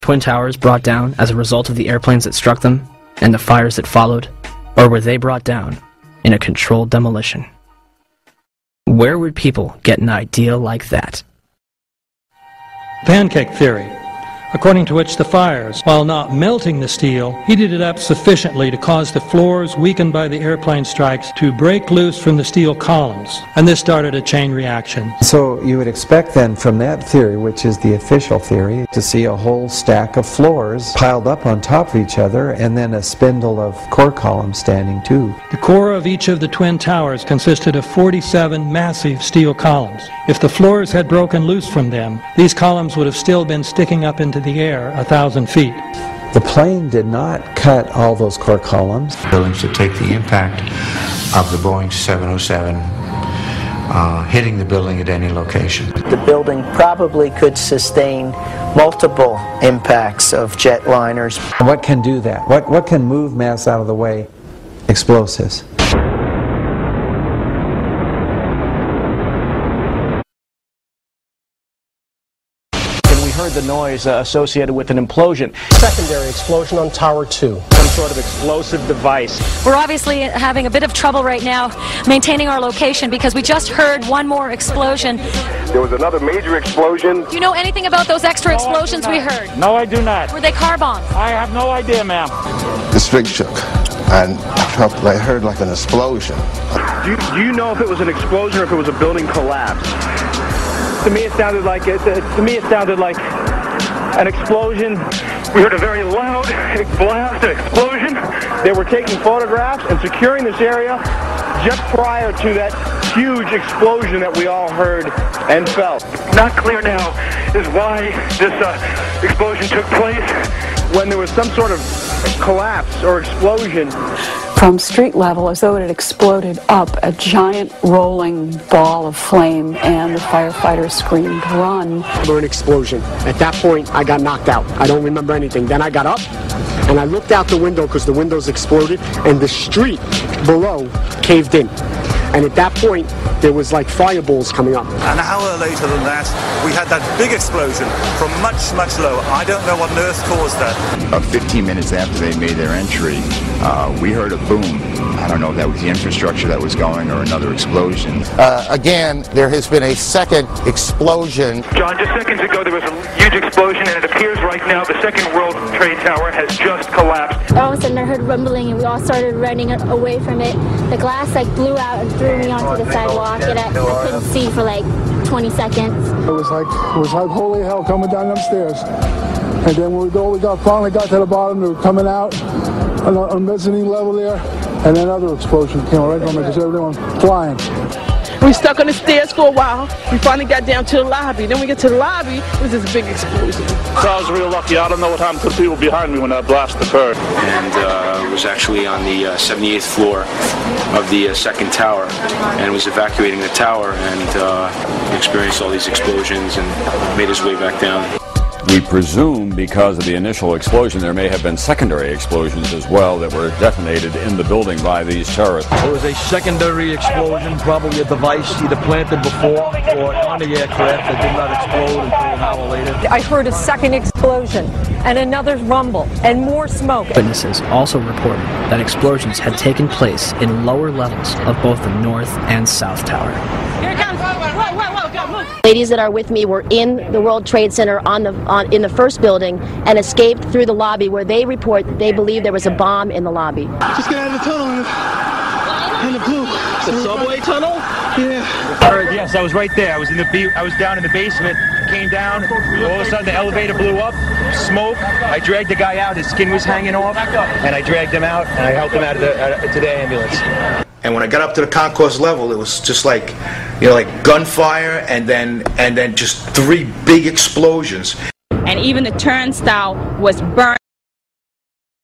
Twin Towers brought down as a result of the airplanes that struck them and the fires that followed, or were they brought down in a controlled demolition? Where would people get an idea like that? Pancake theory, according to which the fires, while not melting the steel, heated it up sufficiently to cause the floors weakened by the airplane strikes to break loose from the steel columns, and this started a chain reaction. So you would expect then from that theory, which is the official theory, to see a whole stack of floors piled up on top of each other and then a spindle of core columns standing too. The core of each of the twin towers consisted of 47 massive steel columns. If the floors had broken loose from them, these columns would have still been sticking up into the air 1,000 feet. The plane did not cut all those core columns. Buildings to take the impact of the Boeing 707 hitting the building at any location. The building probably could sustain multiple impacts of jetliners. What can do that? What can move mass out of the way? Explosives. Heard the noise associated with an implosion. Secondary explosion on Tower 2. Some sort of explosive device. We're obviously having a bit of trouble right now maintaining our location because we just heard one more explosion. There was another major explosion. Do you know anything about those extra explosions we heard? No, I do not. Were they car bombs? I have no idea, ma'am. The string shook, and I heard like an explosion. Do you know if it was an explosion or if it was a building collapse? To me, it sounded like an explosion. We heard a very loud blast, an explosion. They were taking photographs and securing this area just prior to that huge explosion that we all heard and felt. Not clear now is why this explosion took place. When there was some sort of collapse or explosion. From street level, as though it had exploded up, a giant rolling ball of flame, and the firefighters screamed, "Run!" An explosion. At that point, I got knocked out. I don't remember anything. Then I got up, and I looked out the window because the windows exploded, and the street below caved in. And at that point, there was like fireballs coming up. An hour later than that, we had that big explosion from much, much lower. I don't know what on earth caused that. About 15 minutes after they made their entry, we heard a boom. I don't know if that was the infrastructure that was going or another explosion. Again, there has been a second explosion. John, just seconds ago there was a huge explosion, and it appears right now the second World Trade Tower has just collapsed. All of a sudden I heard rumbling, and we all started running away from it. The glass blew out and threw me onto the sidewalk, and I couldn't see for 20 seconds. It was like holy hell coming down them stairs. And then when we finally got to the bottom, they were coming out on a mezzanine level there, and then another explosion came right from it because everyone was flying. We stuck on the stairs for a while. We finally got down to the lobby. Then we get to the lobby, it was this big explosion. So I was real lucky. I don't know what happened to the people behind me when that blast occurred. And was actually on the 78th floor of the second tower, and was evacuating the tower, and experienced all these explosions and made his way back down. We presume because of the initial explosion there may have been secondary explosions as well that were detonated in the building by these terrorists. There was a secondary explosion, probably a device either planted before or on the aircraft that did not explode until an hour later. I heard a second explosion and another rumble and more smoke. Witnesses also reported that explosions had taken place in lower levels of both the North and South Tower. Here it comes! Whoa, whoa, whoa, go, move! Ladies that are with me were in the World Trade Center in the first building and escaped through the lobby, where they report that they believe there was a bomb in the lobby. Just get out of the tunnel and the blue. The subway tunnel? Yeah. Yes, I was right there. I was down in the basement. Came down. All of a sudden, the elevator blew up. Smoke. I dragged the guy out. His skin was hanging off, and I dragged him out and I helped him out to the ambulance. And when I got up to the concourse level, it was just like gunfire, and then just three big explosions. And even the turnstile was burned.